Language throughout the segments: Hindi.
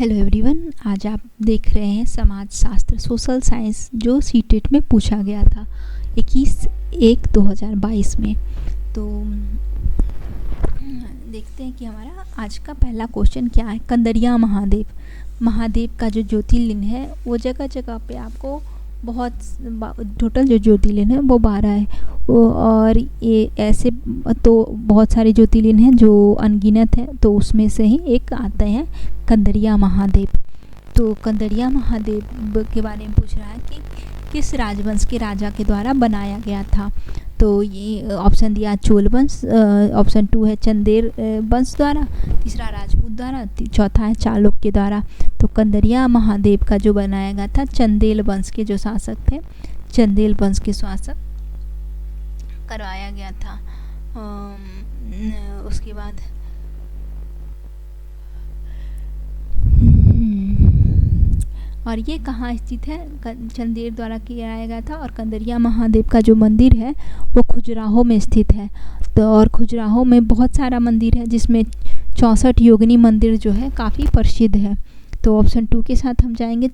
हेलो एवरीवन, आज आप देख रहे हैं समाज शास्त्र सोशल साइंस जो सीटेट में पूछा गया था 21/1/2022 में। तो देखते हैं कि हमारा आज का पहला क्वेश्चन क्या है। कंदरिया महादेव का जो ज्योतिर्लिंग है वो जगह जगह पे आपको बहुत टोटल जो ज्योतिर्लिंग है वो 12 है और ये ऐसे तो बहुत सारे ज्योतिर्लिंग हैं जो अनगिनत है, तो उसमें से ही एक आते हैं कंदरिया महादेव। तो कंदरिया महादेव के बारे में पूछ रहा है कि किस राजवंश के राजा के द्वारा बनाया गया था। तो ये ऑप्शन दिया चोल वंश, ऑप्शन 2 है चंदेल वंश द्वारा, तीसरा राजपूत द्वारा, चौथा है चालुक्य द्वारा। तो कंदरिया महादेव का जो बनाया गया था चंदेल वंश के जो शासक थे, चंदेल वंश के शासक करवाया गया था। उसके बाद और ये कहाँ स्थित है, चंदेल द्वारा किया गया था। और कंदरिया महादेव का जो मंदिर है वो खजुराहो में स्थित है। तो और खजुराहो में बहुत सारा मंदिर है जिसमें 64 योगिनी मंदिर जो है काफ़ी प्रसिद्ध है। तो ऑप्शन 2 के साथ हम जाएंगे,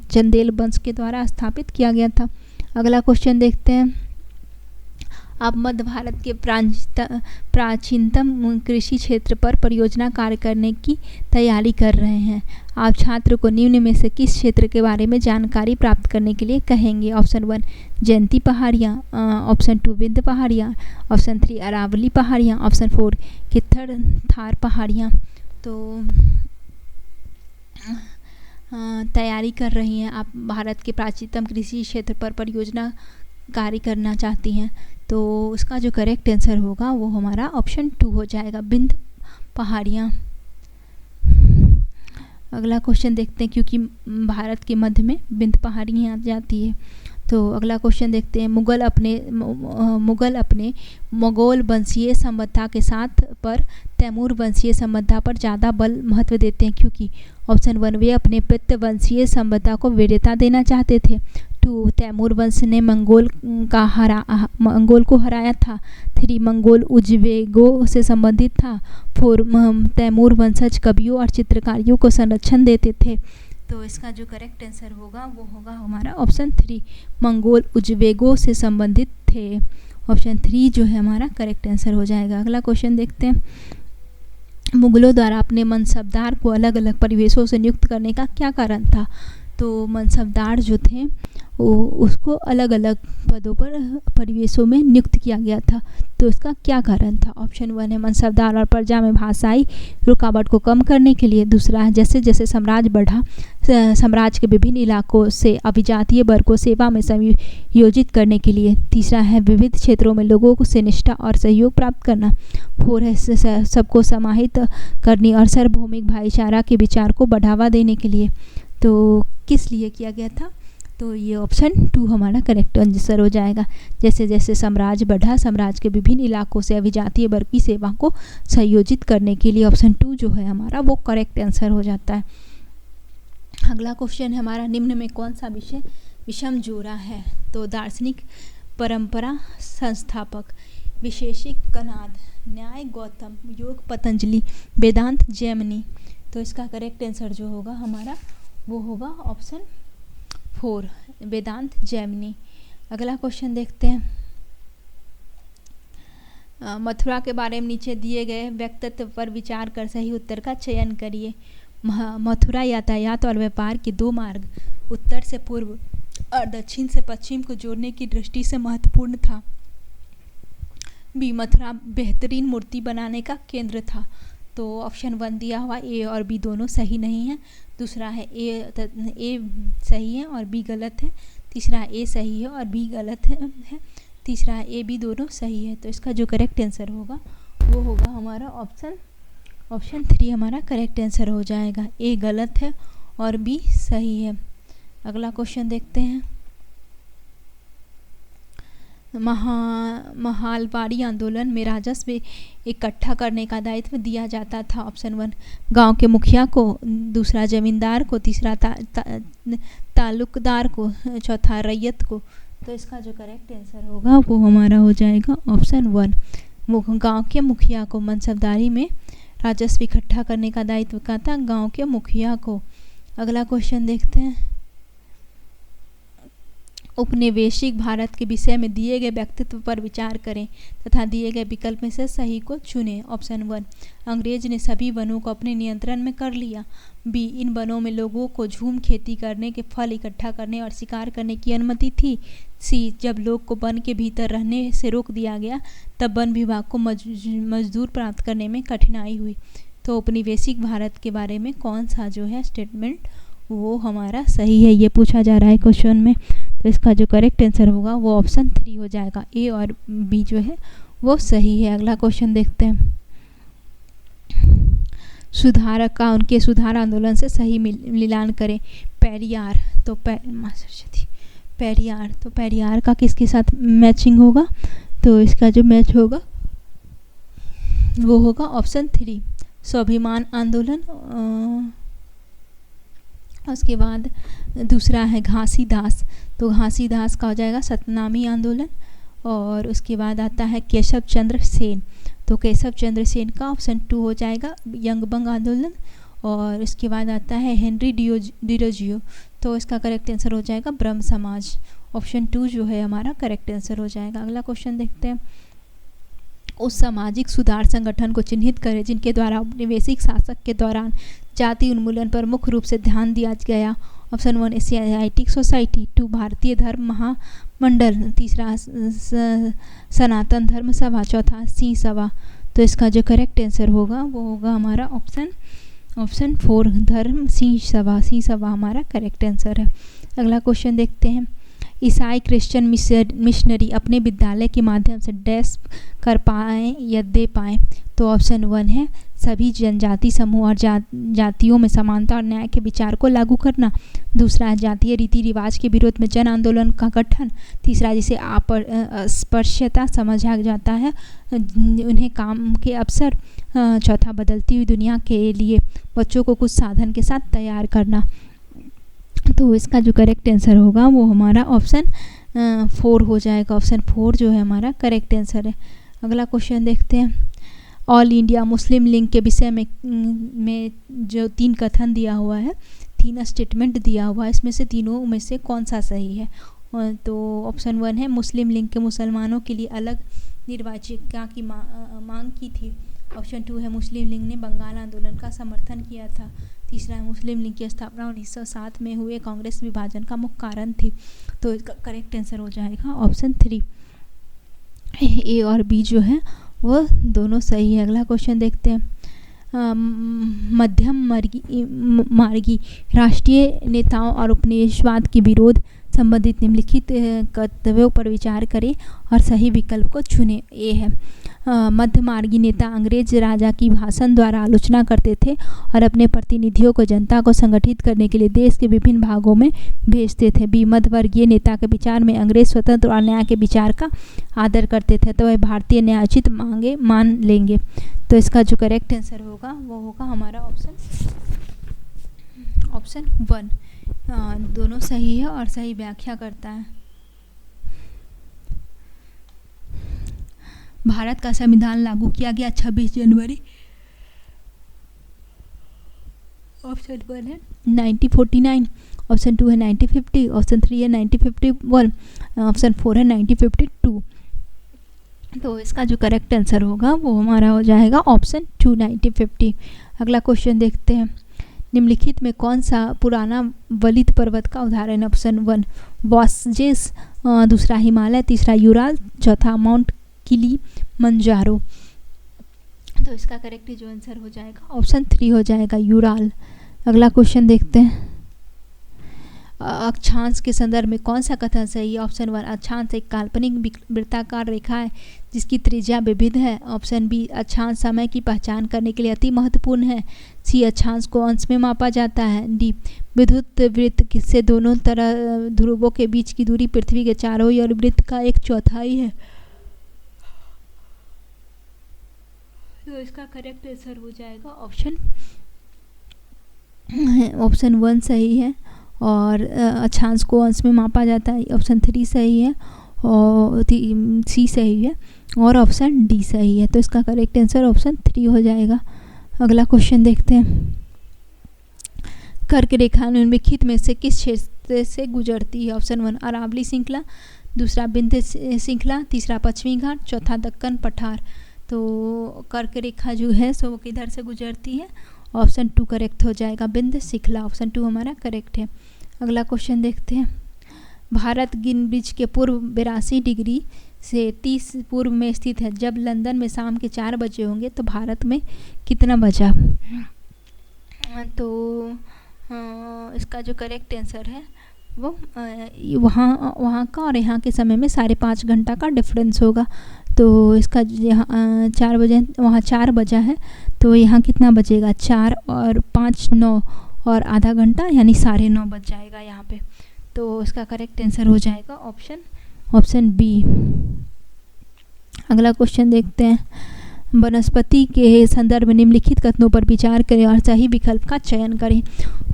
चंदेल वंश के द्वारा स्थापित किया गया था। अगला क्वेश्चन देखते हैं। आप मध्य भारत के प्राचीनतम कृषि क्षेत्र पर परियोजना कार्य करने की तैयारी कर रहे हैं। आप छात्र को निम्न में से किस क्षेत्र के बारे में जानकारी प्राप्त करने के लिए कहेंगे। ऑप्शन 1 जयंती पहाड़ियाँ, ऑप्शन 2 विंध्य पहाड़ियाँ, ऑप्शन 3 अरावली पहाड़ियाँ, ऑप्शन 4 कित्थर थार पहाड़ियाँ। तो तैयारी कर रही हैं आप, भारत के प्राचीनतम कृषि क्षेत्र पर परियोजना कार्य करना चाहती हैं। तो उसका जो करेक्ट आंसर होगा वो हमारा ऑप्शन 2 हो जाएगा, विंध्य पहाड़ियाँ। अगला क्वेश्चन देखते हैं, क्योंकि भारत के मध्य में विंध्य पहाड़ियाँ आ जाती है। तो अगला क्वेश्चन देखते हैं। मुगल अपने मुगल वंशीय सभ्यता के साथ पर तैमूर वंशीय सभ्यता पर ज़्यादा बल महत्व देते हैं, क्योंकि ऑप्शन 1 वे अपने पितृ वंशीय सभ्यता को वरीयता देना चाहते थे। 2 तैमूर वंश ने मंगोल को हराया था। 3 मंगोल उज्बेकों से संबंधित था। 4 तैमूर वंशज कवियों और चित्रकारियों को संरक्षण देते थे। तो इसका जो करेक्ट आंसर होगा वो होगा हमारा ऑप्शन 3, मंगोल उज्बेकों से संबंधित थे। ऑप्शन 3 जो है हमारा करेक्ट आंसर हो जाएगा। अगला क्वेश्चन देखते हैं। मुगलों द्वारा अपने मनसबदार को अलग अलग परिवेशों से नियुक्त करने का क्या कारण था। तो मनसबदार जो थे उसको अलग अलग पदों पर परिवेशों में नियुक्त किया गया था। तो इसका क्या कारण था। ऑप्शन 1 है मनसबदार और प्रजा में भाषाई रुकावट को कम करने के लिए। दूसरा है जैसे जैसे साम्राज्य बढ़ा, साम्राज्य के विभिन्न इलाकों से अभिजातीय वर्ग को सेवा में संयोजित करने के लिए। तीसरा है विविध क्षेत्रों में लोगों को से निष्ठा और सहयोग प्राप्त करना। 4 है सबको समाहित करने और सार्वभौमिक भाईचारा के विचार को बढ़ावा देने के लिए। तो किस लिए किया गया था। तो ये ऑप्शन 2 हमारा करेक्ट आंसर हो जाएगा। जैसे जैसे साम्राज्य बढ़ा, साम्राज्य के विभिन्न इलाकों से अभिजातीय वर्ग की सेवा को संयोजित करने के लिए ऑप्शन 2 जो है हमारा वो करेक्ट आंसर हो जाता है। अगला क्वेश्चन है हमारा, निम्न में कौन सा विषय विषम जोड़ा है। तो दार्शनिक परंपरा संस्थापक विशेषिक कनाद, न्याय गौतम, योग पतंजलि, वेदांत जैमिनी। तो इसका करेक्ट आंसर जो होगा हमारा वो होगा ऑप्शन 4 वेदांत जैमिनी। अगला क्वेश्चन देखते हैं। मथुरा के बारे में नीचे दिए गए व्यक्तित्व पर विचार कर सही उत्तर का चयन करिए। मथुरा यातायात और व्यापार के 2 मार्ग, उत्तर से पूर्व और दक्षिण से पश्चिम को जोड़ने की दृष्टि से महत्वपूर्ण था। बी मथुरा बेहतरीन मूर्ति बनाने का केंद्र था। तो ऑप्शन 1 दिया हुआ ए और बी दोनों सही नहीं है। दूसरा है ए सही है और बी गलत है। तीसरा ए सही है और बी गलत है। तीसरा है ए बी दोनों सही है। तो इसका जो करेक्ट आंसर होगा वो होगा हमारा ऑप्शन 3 हमारा करेक्ट आंसर हो जाएगा। ए गलत है और बी सही है। अगला क्वेश्चन देखते हैं। महालवाड़ी आंदोलन में राजस्व इकट्ठा करने का दायित्व दिया जाता था। ऑप्शन 1 गांव के मुखिया को, दूसरा जमींदार को, तीसरा तालुकदार को, चौथा रैयत को। तो इसका जो करेक्ट आंसर होगा वो हमारा हो जाएगा ऑप्शन 1, गांव के मुखिया को मनसबदारी में राजस्व इकट्ठा करने का दायित्व क्या था? गांव के मुखिया को। अगला क्वेश्चन देखते हैं। उपनिवेशिक भारत के विषय में दिए गए व्यक्तित्व पर विचार करें तथा दिए गए विकल्प में से सही को चुनें। ऑप्शन 1, अंग्रेज ने सभी वनों को अपने नियंत्रण में कर लिया। बी, इन वनों में लोगों को झूम खेती करने के फल इकट्ठा करने और शिकार करने की अनुमति थी। सी, जब लोग को वन के भीतर रहने से रोक दिया गया तब वन विभाग को मजदूर प्राप्त करने में कठिनाई हुई। तो उपनिवेशिक भारत के बारे में कौन सा जो है स्टेटमेंट वो हमारा सही है, ये पूछा जा रहा है क्वेश्चन में। तो इसका जो करेक्ट आंसर होगा वो ऑप्शन 3 हो जाएगा। ए और बी जो है वो सही है। अगला क्वेश्चन देखते हैं। सुधारक का उनके सुधार आंदोलन से सही मिलान करें। पेरियार तो पेरियार का किसके साथ मैचिंग होगा? तो इसका जो मैच होगा वो होगा ऑप्शन 3, स्वाभिमान आंदोलन। उसके बाद दूसरा है घासीदास, तो घासीदास का हो जाएगा सतनामी आंदोलन। और उसके बाद आता है केशव चंद्र सेन, तो केशव चंद्र सेन का ऑप्शन 2 हो जाएगा यंगबंग आंदोलन। और उसके बाद आता है हेनरी डिरोजियो, तो इसका करेक्ट आंसर हो जाएगा ब्रह्म समाज। ऑप्शन 2 जो है हमारा करेक्ट आंसर हो जाएगा। अगला क्वेश्चन देखते हैं। उस सामाजिक सुधार संगठन को चिन्हित करें जिनके द्वारा औपनिवेशिक शासक के दौरान जाति उन्मूलन पर मुख्य रूप से ध्यान दिया गया। Option 1, Asiatic society. 2, भारतीय धर्म महामंडल। तीसरा, सनातन धर्म सभा। चौथा, सिंह सभा। तो इसका जो करेक्ट आंसर होगा वो होगा हमारा ऑप्शन 4, धर्म सिंह सभा हमारा करेक्ट आंसर है। अगला क्वेश्चन देखते हैं। ईसाई क्रिश्चियन मिशनरी अपने विद्यालय के माध्यम से डैश कर पाएँ या दे पाएँ। तो ऑप्शन 1 है सभी जनजाति समूह और जातियों में समानता और न्याय के विचार को लागू करना। दूसरा है जातीय रीति रिवाज के विरोध में जन आंदोलन का गठन। तीसरा, जिसे अस्पृश्यता समझा जाता है उन्हें काम के अवसर। चौथा, बदलती हुई दुनिया के लिए बच्चों को कुछ साधन के साथ तैयार करना। तो इसका जो करेक्ट आंसर होगा वो हमारा ऑप्शन 4 हो जाएगा। ऑप्शन 4 जो है हमारा करेक्ट आंसर है। अगला क्वेश्चन देखते हैं। ऑल इंडिया मुस्लिम लीग के विषय में जो 3 कथन दिया हुआ है, 3 स्टेटमेंट दिया हुआ है, इसमें से तीनों में से कौन सा सही है? तो ऑप्शन 1 है मुस्लिम लीग के मुसलमानों के लिए अलग निर्वाचिका की मांग की थी। ऑप्शन 2 है मुस्लिम लीग ने बंगाल आंदोलन का समर्थन किया था। तीसरा है मुस्लिम लीग की स्थापना 1907 में हुए कांग्रेस विभाजन का मुख्य कारण थी। तो इसका करेक्ट आंसर हो जाएगा ऑप्शन 3। ए और बी जो है वो दोनों सही है। अगला क्वेश्चन देखते हैं। मध्यम मार्गी राष्ट्रीय नेताओं और उपनिवेशवाद के विरोध संबंधित निम्नलिखित कर्तव्यों पर विचार करें और सही विकल्प को चुनें। ए है मध्यमार्गी नेता अंग्रेज राजा की भाषण द्वारा आलोचना करते थे और अपने प्रतिनिधियों को जनता को संगठित करने के लिए देश के विभिन्न भागों में भेजते थे। बी, मध्यवर्गीय नेता के विचार में अंग्रेज स्वतंत्र और न्याय के विचार का आदर करते थे तो वह भारतीय न्यायोचित मांगे मान लेंगे। तो इसका जो करेक्ट आंसर होगा वो होगा हमारा ऑप्शन 1। दोनों सही है और सही व्याख्या करता है। भारत का संविधान लागू किया गया 26 जनवरी। ऑप्शन 1 है 1949, ऑप्शन 2 है 1950, ऑप्शन 3 है 1951, ऑप्शन 4 है 1952। तो इसका जो करेक्ट आंसर होगा वो हमारा हो जाएगा ऑप्शन 2 1950। अगला क्वेश्चन देखते हैं। निम्नलिखित में कौन सा पुराना वलित पर्वत का उदाहरण? ऑप्शन 1 वॉसजेस, दूसरा हिमालय, तीसरा यूराल, चौथा माउंट किलिमंजारो। तो इसका करेक्ट जो आंसर हो जाएगा ऑप्शन 3 हो जाएगा यूराल। अगला क्वेश्चन देखते हैं। अक्षांश के संदर्भ में कौन सा कथन सही है? ऑप्शन 1 अक्षांश एक काल्पनिक वृत्ताकार रेखा है जिसकी त्रिज्या विविध है। ऑप्शन बी अक्षांश समय की पहचान करने के लिए अति महत्वपूर्ण है। सी अक्षांश को अंश में मापा जाता है। डी विद्युत वृत्त से दोनों तरह ध्रुवों के बीच की दूरी पृथ्वी के चारों ओर वृत्त का 1/4 है। तो इसका करेक्ट आंसर हो जाएगा ऑप्शन 1 सही है और अक्षांश को अंश में मापा जाता है। ऑप्शन 3 सही है और सी सही है और ऑप्शन डी सही है। तो इसका करेक्ट आंसर ऑप्शन 3 हो जाएगा। अगला क्वेश्चन देखते हैं। कर्क रेखा निम्नलिखित में से किस क्षेत्र से गुजरती है? ऑप्शन 1 अरावली श्रृंखला, दूसरा विंध्य श्रृंखला, तीसरा पश्चिमी घाट, चौथा दक्कन पठार। तो कर्क रेखा जो है सो वो किधर से गुजरती है? ऑप्शन 2 करेक्ट हो जाएगा, विंध्य श्रृंखला। ऑप्शन 2 हमारा करेक्ट है। अगला क्वेश्चन देखते हैं। भारत ग्रीनविच के पूर्व 82 डिग्री से 30 पूर्व में स्थित है। जब लंदन में शाम के 4 बजे होंगे तो भारत में कितना बजा? तो इसका जो करेक्ट आंसर है वो वहाँ का और यहाँ के समय में 5.5 घंटा का डिफरेंस होगा। तो इसका यहाँ 4 बजे, वहाँ 4 बजा है तो यहाँ कितना बजेगा? 4 और 5 9 और आधा घंटा यानी 9:30 बज जाएगा यहाँ पे। तो इसका करेक्ट आंसर हो जाएगा ऑप्शन बी। अगला क्वेश्चन देखते हैं। वनस्पति के संदर्भ में निम्नलिखित कथनों पर विचार करें और सही विकल्प का चयन करें।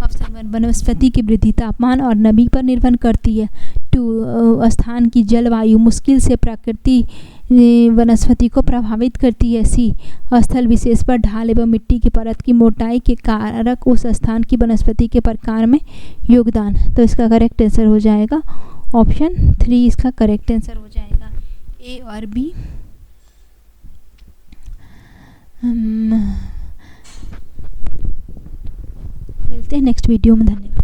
ऑप्शन 1 वनस्पति की वृद्धि तापमान और नमी पर निर्भर करती है। 2 स्थान की जलवायु मुश्किल से प्रकृति वनस्पति को प्रभावित करती है। सी स्थल विशेष पर ढाल एवं मिट्टी की परत की मोटाई के कारक उस स्थान की वनस्पति के प्रकार में योगदान। तो इसका करेक्ट आंसर हो जाएगा ऑप्शन 3, इसका करेक्ट आंसर हो जाएगा ए और बी। मिलते हैं नेक्स्ट वीडियो में। धन्यवाद।